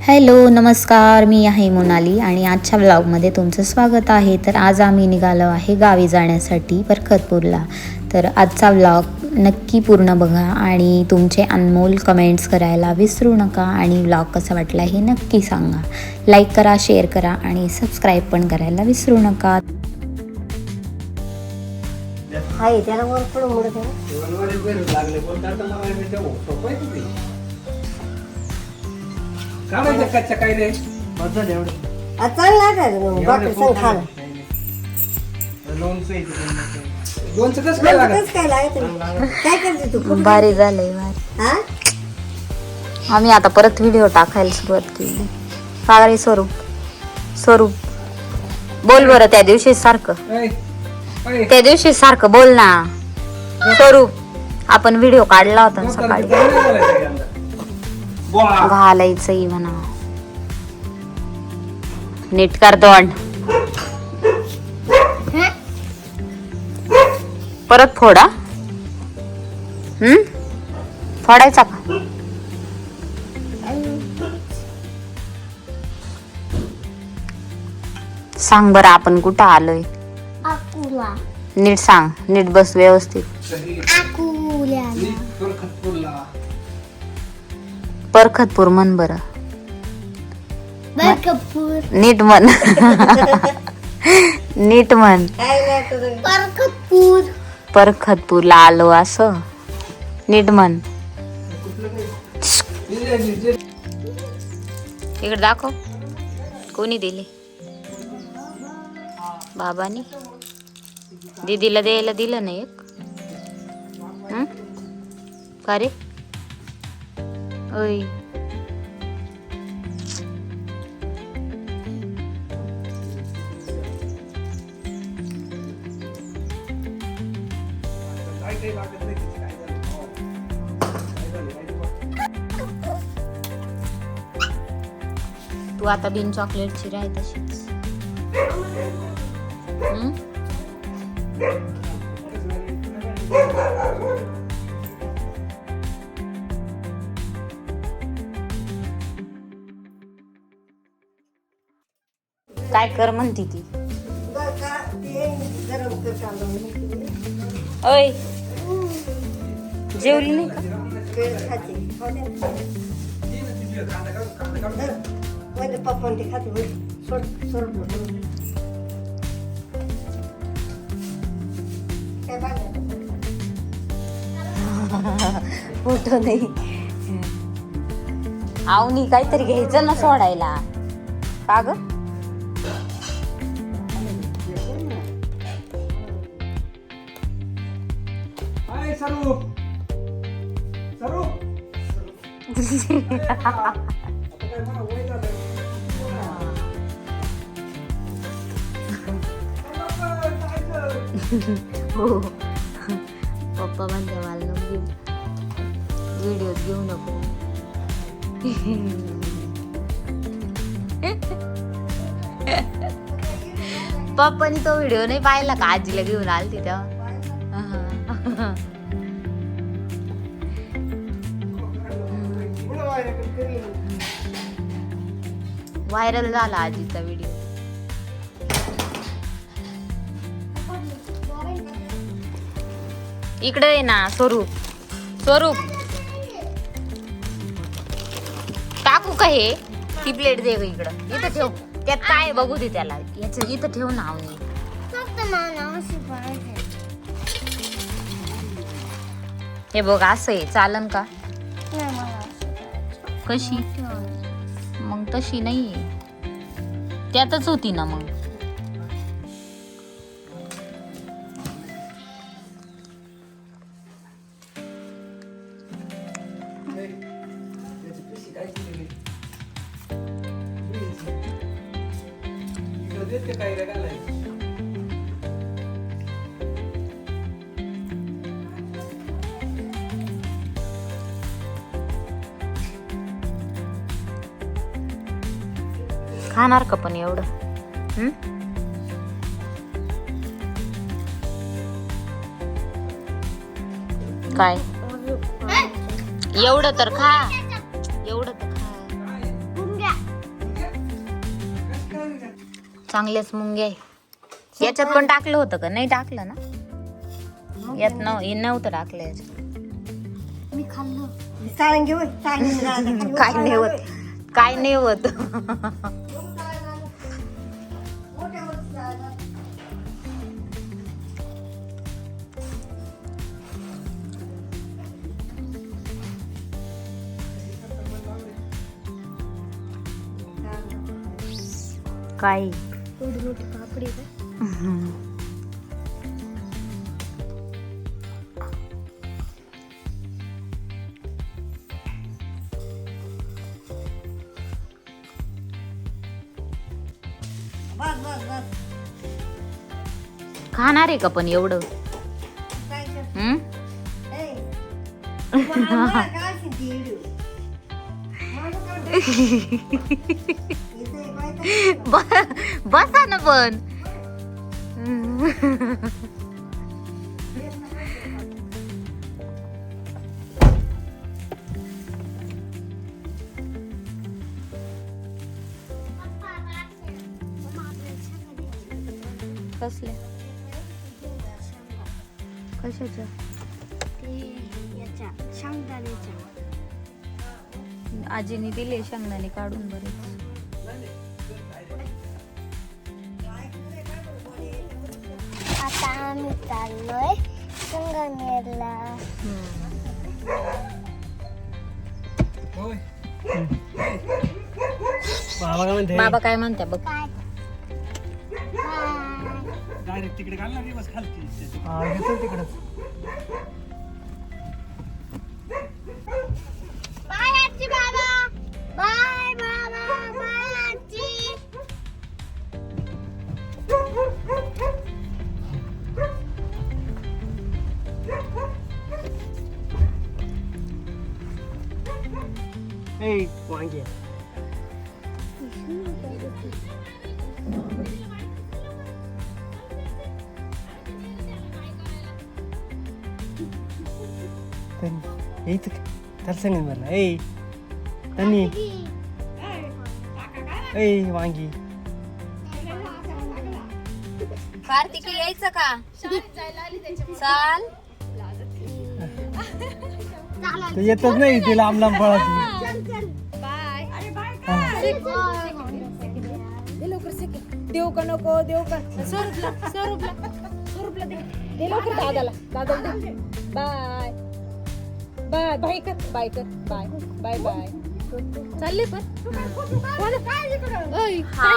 Hello नमस्कार, मी आहे मोनाली आणि आजच्या ब्लॉगमध्ये तुमचं स्वागत आहे. तर आज आम्ही निघालो आहे गावी जाण्यासाठी बरकतपूरला. तर आजचा ब्लॉग नक्की पूर्ण बघा आणि तुमचे अनमोल कमेंट्स करायला विसरू नका. आणि ब्लॉग कसा वाटला हे नक्की सांगा. लाईक करा, शेअर करा आणि सबस्क्राईब पण करायला विसरू नका. हाय त्याला वर पण उडत आहे. चांगला डॉक्टर सांग खाल काय लागत काय करते तू? भारी झालंय भारी. आम्ही आता परत व्हिडिओ टाकायला सुरुवात केली. सागरी स्वरूप स्वरूप बोल बरं. त्या दिवशी सारखं बोल ना स्वरूप. आपण व्हिडिओ काढला होता ना सकाळी. घालायचंही म्हणा. नीट कर तोंड. परत फोडा. फोडायचा का? सांग बरं आपण कुठं आलोय. नीट सांग. नीट बस व्यवस्थित. परखतपूर म्हण बरं. नीट म्हण. नीट म्हण. परखतपूरला आलो असं नीट म्हण. इकडे दाखव. कोणी दिले? बाबांनी. दीदीला द्यायला दिलं नाही एक? का रे? ओय तू आता बिन चॉकलेटची राह तशीच. काय कर म्हणती ती? ओय जेवली नाही का? फोटो नाही. आवनी काहीतरी घ्यायचं ना सोडायला. का ग? हो पप्पा म्हणते मला नको व्हिडिओ घेऊ नको. पप्पानी तो व्हिडिओ नाही पाहिला का? आजीला घेऊन आलती तेव्हा. व्हायरल झाला आजीचा व्हिडिओ. इकडे आहे ना स्वरूप. स्वरूप टाकू का हे? ती प्लेट दे ग इकडं. इथं ठेव. त्यात काय बघू दे त्याला. याच इथं ठेव ना. हे बघ असं आहे. चालन का? कशी? मग तशी नाहीये. त्यातच होती ना मग. खाणार का पण एवढं? काय एवढं तर खा, एवढं तर खा. चांगल्याच मुंग्या आहे. याच्यात पण टाकलं होतं का? नाही टाकलं ना यात? नव्हतं टाकलं याच्यात. मी खाल्लं चाळण घेऊ काय नाही होत, काय नाही होत. काय पापडी बस बस बस खाणार आहे का पण एवढं? काय कर हम्म? काय शिंती इडू बसा ना पण. कसल्या कशाच्या? आजीने दिले शेंगदाणे काढून बरेच. आता आम्ही चाललोय संगमेरला. बाबा काय म्हणते बघ. डायरेक्ट तिकडे घाल ना बस खालती. हा घेतो तिकडे. बाय आजी बाबा. बाय बाबा. बाय आजी. ए वांगी येत त्याला सांग मला. ए तनी ए वांगी कार्तिक यायचं का? चाल. तर येतच नाही ती लांब लांब पळाची. देऊ का नको देऊ का? स्वरूपला दे लवकर दादाला दे. बाय बाय बाय कर बाय बाय बाय. चालले पण काय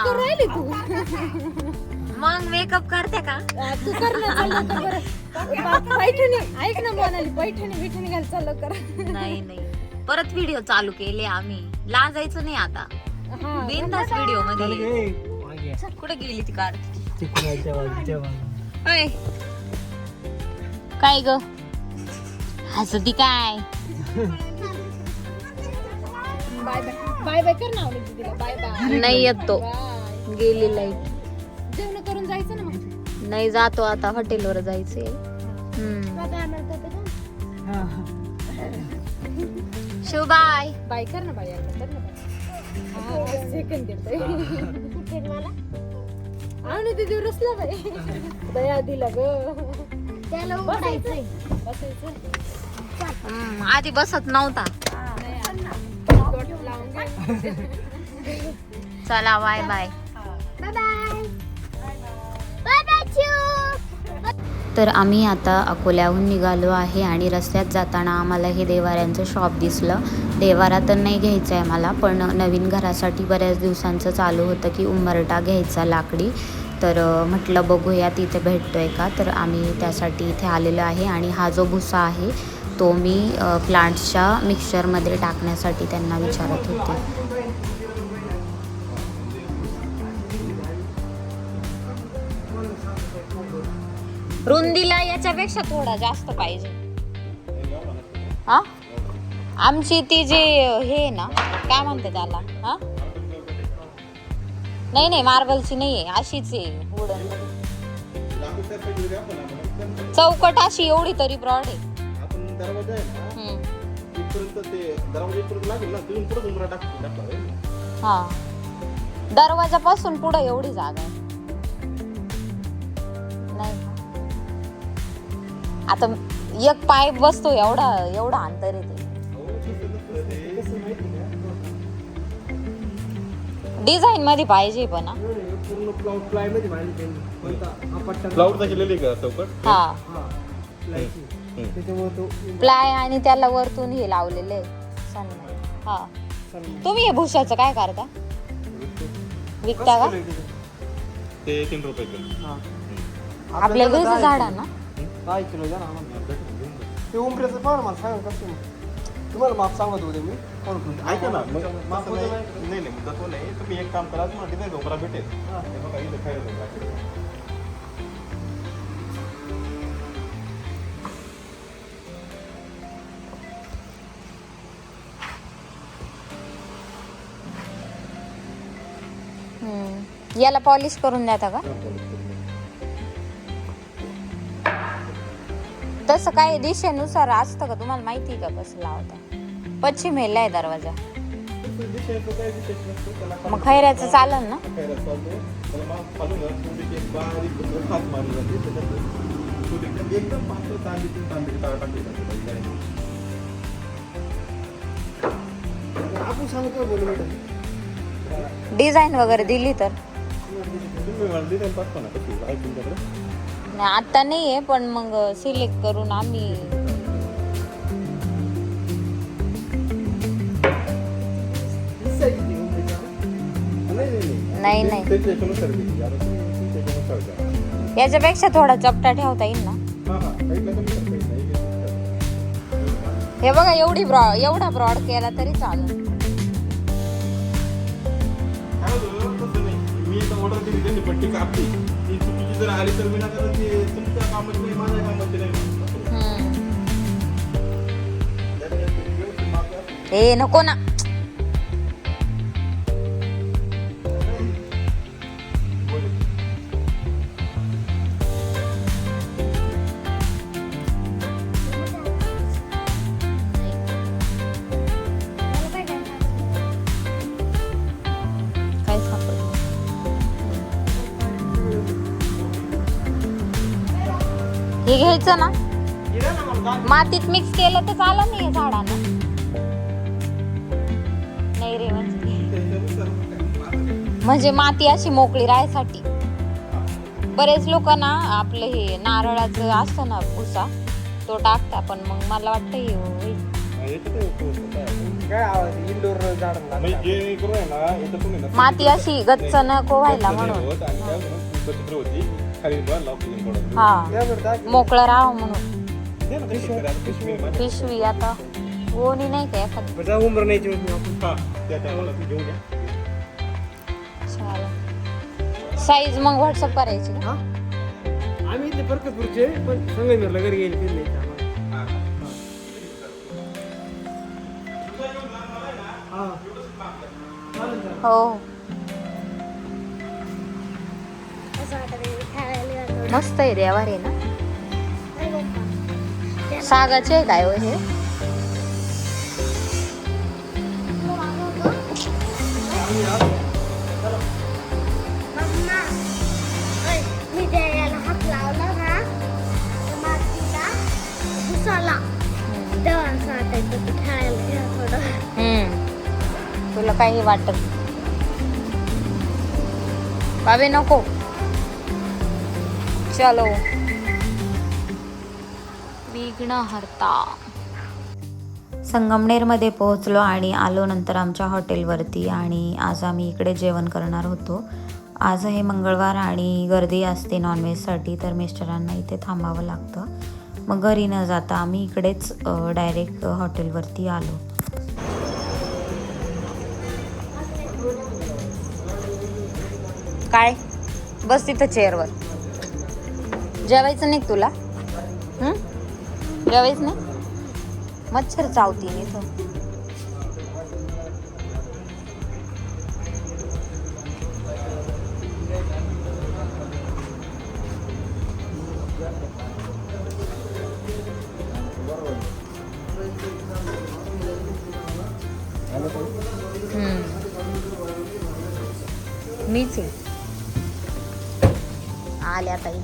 करू राहिली तू? मग मेकअप करते का? तू कर ना चाललं तर बरं. पैठणी ऐक ना म्हणाली पैठणी घाल चाललं कर. नाही नाही परत व्हिडिओ चालू केले आम्ही. लाजायचं नाही आता. हा बिनधास्त व्हिडिओ मध्ये. ए वांगी कुठे गेली ती कार्तिक? तिकडे जेवण ओय. काय ग हसती काय? बाय बाय बाय कर ना दीदीला. Bye bye. नाही येत तो. बाय. गेली लाईट. जेवण करून जायचं ना मग. नाही जातो आता हॉटेलवर जायचंय. शिव बाय. बाय कर ना बाय कर ना बाय. सेकंड देतोय आणि दीदी रसला बाय. दया दिला ग. त्याला उघडायचंय. बसायचं. आधी बसत नव्हता. चला bye bye. Bye bye. Bye bye चिऊ. तर आम्ही आता अकोल्याहून निघालो आहे आणि रस्त्यात जाताना आम्हाला हे देवाऱ्यांचं शॉप दिसलं. देवारा तर नाही घ्यायचा आहे मला, पण नवीन घरासाठी बऱ्याच दिवसांचं चालू होतं की उंबरटा घ्यायचा लाकडी. तर म्हटलं बघूया तिथे भेटतो आहे का. तर आम्ही त्यासाठी इथे आलेलो आहे. आणि हा जो भुसा आहे तो मी प्लांट्सच्या मिक्सचरमध्ये टाकण्यासाठी त्यांना विचारत होते. रुंदीला याच्यापेक्षा थोडा जास्त पाहिजे. हा आमची ती जे हे ना काय म्हणते त्याला. हा नाही मार्बलची नाहीये, अशीच आहे वुडन. चौकट अशी एवढी तरी ब्रॉड आहे. तिथपर्यंत ते दरवाजेपर्यंत लागेल ना, तिथून पुढे उमरा टाकला हा दरवाजापासून पुढे एवढी जागा आहे नाही का? आता एक पाय बसतो एवढा अंतर आहे ते. डिझाईन मध्ये पाहिजे पण हा. पूर्ण प्लाय मध्ये बांधली त्यांनी. कोणता हा पट्टा फ्लावरचा केलेली का चौकट? हा हा प्लायची. त्याच्यामुळे तो प्लाय आणि त्याला वरतून हे लावलेले हा. तुम्ही हे भुशाचं काय करता विकता का? ते 3 रुपये. हा आपल्या घरचं झाड आहे ना. 10 किलो द्या ना आम्हाला. ते उमऱ्याचं पण मला सांगा कसं तुम्हाला माप सांगत होते मी. ऐका ना, मग माप नाही नाही मुद्दा तो नाही. तुम्ही एक काम करा, तुम्हाला डिझाईन उमरा भेटेल. हे बघा इथं काय आहे. याला पॉलिश करून द्याता का? तसं काय दिशेनुसार असतं का? तुम्हाला माहिती आहे का कसं लावता? पश्चिमेला आहे दरवाजा. मग खैऱ्याचं चालेल ना? आपण सांगतो बोलू मॅडम. डिझाईन वगैरे दिली तर नाही आता नाही आहे, पण मग सिलेक्ट करून आम्ही नाही नाही याच्यापेक्षा थोडा चपटा ठेवता येईल ना. हे बघा एवढा ब्रॉड केला तरी चालेल. मी आता ऑर्डर दिली त्यांनी पट्टी कापली. ती चुकीची जर आली तर विनाकारण ते तुमच्या कामाची नाही, माझ्या कामाची नाही. हे नको ना. काय सापडलं? हे घ्यायचं ना. मातीत मिक्स केलं तर चालं नाही झाडांना. नाही रे म्हणजे माती अशी मोकळी राहायसाठी. बरेच लोक ना आपलं हे नारळाचं असतं ना भुसा तो टाकता, पण मग मला वाटतं हे होईल. काय आवाज इंडोर झाड माती अशी गच्च नको व्हायला म्हणून. हा मोकळं राहावं म्हणून. पिशवी आता गोणी नाही का एखादी? उमर नाही साईज मग व्हॉट्सअप करायची का? आम्ही इथे बरकतपूरचे पण संगमेरला घरी गेले ते नाही हो असं वाटत खेळायला जातो. मस्त आहे देवार आहे ना. सागाचे आहे काय हो हे? मम्मा, ओय, मी त्या याला हात लावला ना त्या मातीला घुसाला तेव्हा असं वाटायचं की खेळायला घ्या थोडं. तुला काही वाटत बाबे नको. चलो विघ्नहर्ता. संगमनेरमध्ये पोहोचलो आणि आलो नंतर आमच्या हॉटेलवरती. आणि आज आम्ही इकडे जेवण करणार होतो. आज हे मंगळवार आणि गर्दी असते नॉनव्हेजसाठी, तर मिस्टरांना इथे थांबावं लागतं. मग घरी न जाता आम्ही इकडेच डायरेक्ट हॉटेलवरती आलो. काय बस तिथं चेअरवर. जेवायचं नाही तुला? जेवायचं नाही? मच्छर चावतीन इथं. मीच आहे आल्या ताई.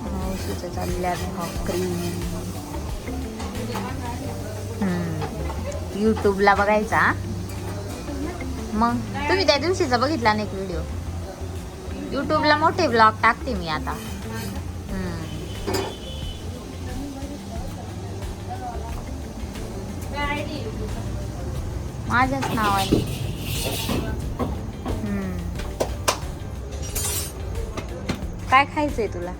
मावशीच्या चालल्या भाकरी. यूट्यूबला बघायचा. मग तुम्ही त्या दिवशीचा बघितला नाही व्हिडिओ. यूट्यूबला मोठे ब्लॉग टाकते मी आता. माझ्याच नावाने. काय खायचंय तुला?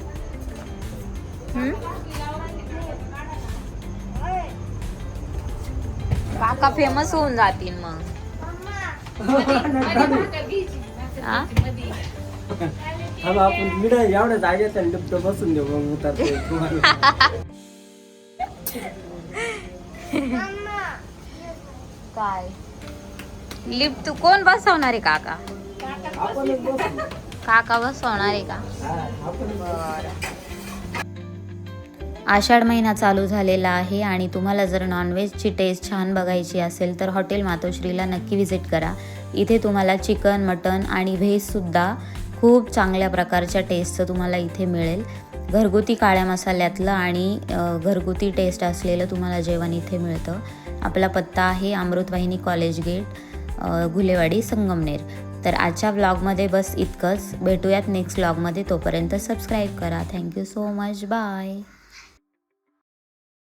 काका फेमस होऊन जातील मग. हा? आपण मिळा एवढ्या जागेत लिफ्ट बसून देऊ मग उतरते तुम्हाला. काय लिफ्ट कोण बसवणार आहे? काका. आपणच बसू. काका बसवणार आहे का? आपण बरं. आषाढ महिना चालू झालेला आहे आणि तुम्हाला जर नॉनव्हेजची टेस्ट छान बघायची असेल तर हॉटेल मातोश्रीला नक्की व्हिजिट करा. इथे तुम्हाला चिकन, मटन आणि व्हेजसुद्धा खूप चांगल्या प्रकारच्या टेस्टचं तुम्हाला इथे मिळेल. घरगुती काळ्या मसाल्यातलं आणि घरगुती टेस्ट असलेलं तुम्हाला जेवण इथे मिळतं. आपला पत्ता आहे अमृतवाहिनी कॉलेज गेट, घुलेवाडी, संगमनेर. तर आजच्या व्लॉगमध्ये बस इतकंच. भेटूयात नेक्स्ट व्लॉगमध्ये. तोपर्यंत सबस्क्राईब करा. Thank you so much. बाय.